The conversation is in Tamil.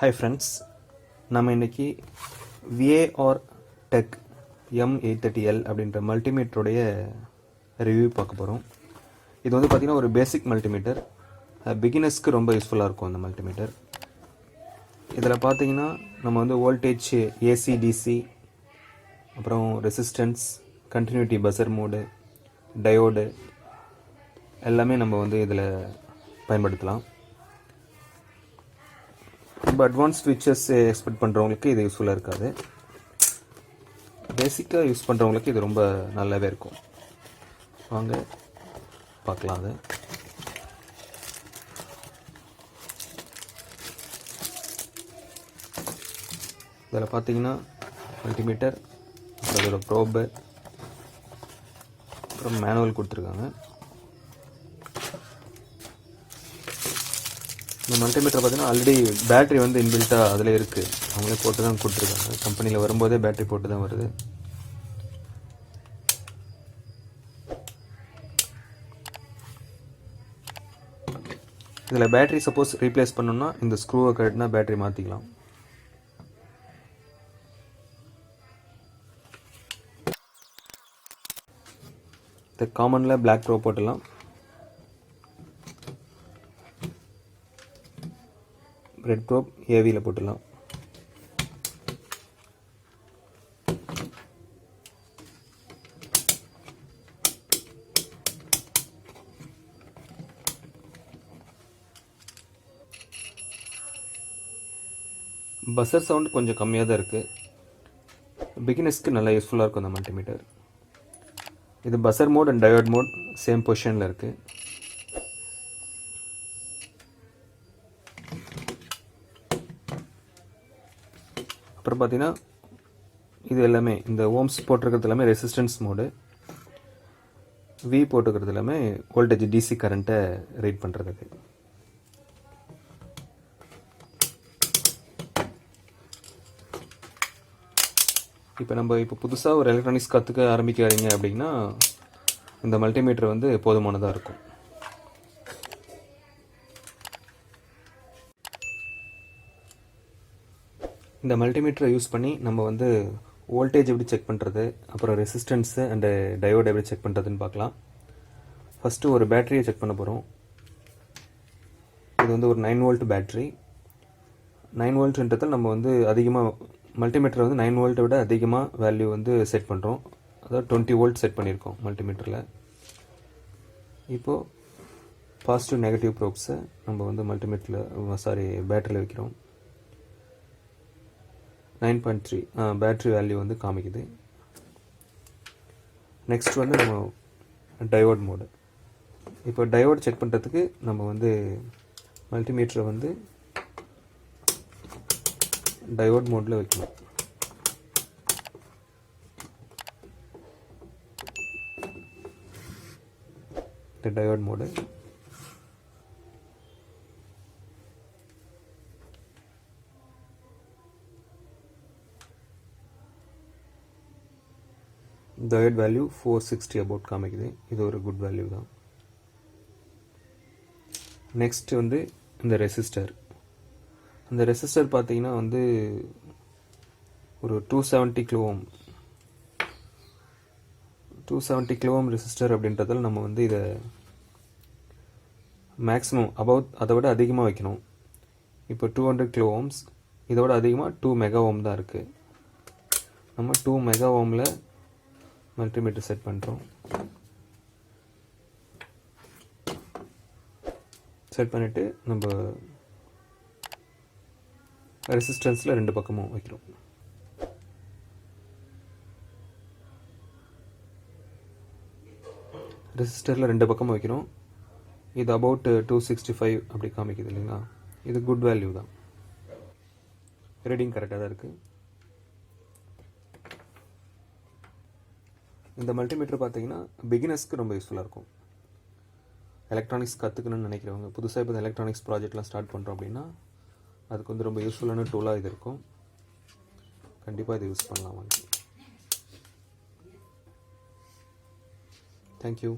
Hi friends, நம்ம இன்னைக்கு VAR Tech M830L அப்படின்ற மல்டிமீட்டருடைய ரிவ்யூ பார்க்க போகிறோம். இது வந்து பார்த்திங்கன்னா ஒரு பேசிக் மல்டிமீட்டர், பிகினர்ஸ்க்கு ரொம்ப யூஸ்ஃபுல்லாக இருக்கும் அந்த மல்டிமீட்டர். இதில் பார்த்திங்கன்னா நம்ம வந்து வோல்டேஜ் ஏசி டிசி, அப்புறம் resistance, continuity buzzer mode, diode எல்லாமே நம்ம வந்து இதில் பயன்படுத்தலாம். ரொம்ப அட்வான்ஸ் ஃபீச்சர்ஸ் எக்ஸ்பெக்ட் பண்ணுறவங்களுக்கு இது யூஸ்ஃபுல்லாக இருக்காது. பேசிக்காக யூஸ் பண்ணுறவங்களுக்கு இது ரொம்ப நல்லாவே இருக்கும். வாங்க பார்க்கலாம். அது இதில் பார்த்தீங்கன்னா மல்டிமீட்டர், அப்புறம் அதோட ப்ரோபு, அப்புறம் மேனுவல் கொடுத்துருக்காங்க. இந்த மல்டிமீட்டர் பார்த்தீங்கன்னா ஆல்ரெடி பேட்ரி வந்து இன்பில்ட்டாக அதில் இருக்குது. அவங்களே போட்டு தான் கொடுத்துருக்காங்க. கம்பெனியில் வரும்போதே பேட்ரி போட்டு தான் வருது. இதில் பேட்ரி சப்போஸ் ரீப்ளேஸ் பண்ணணும்னா இந்த ஸ்க்ரூவை கட்டினா பேட்ரி மாற்றிக்கலாம். இந்த காமனில் பிளாக் ப்ரோ போட்டுடலாம். ரெட் ப்ரோப் ஏவியில் போட்டுடலாம். பஸ்ஸர் சவுண்ட் கொஞ்சம் கம்மியாக தான் இருக்குது. பிகினர்ஸ்க்கு நல்லா யூஸ்ஃபுல்லாக இருக்கும் அந்த மல்டிமீட்டர். இது buzzer mode and diode mode same பொசிஷனில் இருக்குது. அப்புறம் பார்த்தீங்கன்னா இது எல்லாமே இந்த ஓம்ஸ் போட்டிருக்கிறது எல்லாமே ரெசிஸ்டன்ஸ் மோடு, வி போட்டுக்கிறது எல்லாமே வோல்டேஜ் டிசி கரண்ட்டை ரீட் பண்ணுறதுக்கு. இப்போ புதுசாக ஒரு எலக்ட்ரானிக்ஸ் கற்றுக்க ஆரம்பிக்கிறீங்க அப்படின்னா இந்த மல்டிமீட்டர் வந்து போதுமானதாக இருக்கும். இந்த மல்டிமீட்டரை யூஸ் பண்ணி நம்ம வந்து வோல்டேஜ் எப்படி செக் பண்ணுறது, அப்புறம் ரெசிஸ்டன்ஸு அண்டு டயோடு எப்படி செக் பண்ணுறதுன்னு பார்க்கலாம். ஃபஸ்ட்டு ஒரு பேட்டரியை செக் பண்ண போகிறோம். இது வந்து ஒரு 9 வோல்ட் பேட்ரி. 9 வோல்ட்ன்றதில் நம்ம வந்து அதிகமாக மல்டிமீட்டர் வந்து 9 வோல்ட்டை விட அதிகமாக வேல்யூ வந்து செட் பண்ணுறோம். அதாவது 20 வோல்ட் செட் பண்ணியிருக்கோம் மல்டிமீட்டரில். இப்போது பாசிட்டிவ் நெகட்டிவ் ப்ரோப்ஸை நம்ம வந்து பேட்டரியில் வைக்கிறோம். 9.3 பேட்ரி வேல்யூ வந்து காமிக்குது. நெக்ஸ்ட் வந்து நம்ம டயோட் மோடு. இப்போ டயோட் செக் பண்ணுறதுக்கு நம்ம வந்து மல்டிமீட்டரை வந்து டயோட் மோடில் வைக்கணும். இந்த diode mode diode value 460 about காமிக்குது. இது ஒரு குட் வேல்யூ தான். நெக்ஸ்ட் வந்து இந்த ரெசிஸ்டர். அந்த ரெசிஸ்டர் பார்த்தீங்கன்னா வந்து ஒரு 270 கிலோ ஓம் ரெசிஸ்டர் அப்படின்றதால நம்ம வந்து இதை மேக்ஸிமம் அதை விட அதிகமாக வைக்கணும். இப்போ 200 கிலோ ஓம்ஸ், இதோட அதிகமாக 2 மெகா ஓம் தான் இருக்குது. நம்ம 2 மெகா ஓமில் மல்டிமீட்டர் செட் பண்ணுறோம். செட் பண்ணிவிட்டு நம்ம ரெசிஸ்டன்ஸில் 2 பக்கமும் வைக்கிறோம். ரெசிஸ்டரில் 2 பக்கமும் வைக்கிறோம். இது அபவுட் 265 அப்படி காமிக்குது இல்லைங்களா. இது குட் வேல்யூ தான். ரீடிங் கரெக்டாக தான் இருக்குது. இந்த மல்டிமீட்டர் பார்த்தீங்கன்னா பிகினர்ஸ்க்கு ரொம்ப யூஸ்ஃபுல்லாக இருக்கும். எலக்ட்ரானிக்ஸ் கற்றுக்கணும்னு நினைக்கிறவங்க, புதுசாக இப்போ எலக்ட்ரானிக்ஸ் ப்ராஜெக்ட்லாம் ஸ்டார்ட் பண்ணுறோம் அப்படின்னா அதுக்கு வந்து ரொம்ப யூஸ்ஃபுல்லான டூலாக இது இருக்கும். கண்டிப்பாக இதை யூஸ் பண்ணலாம். தேங்க்யூ.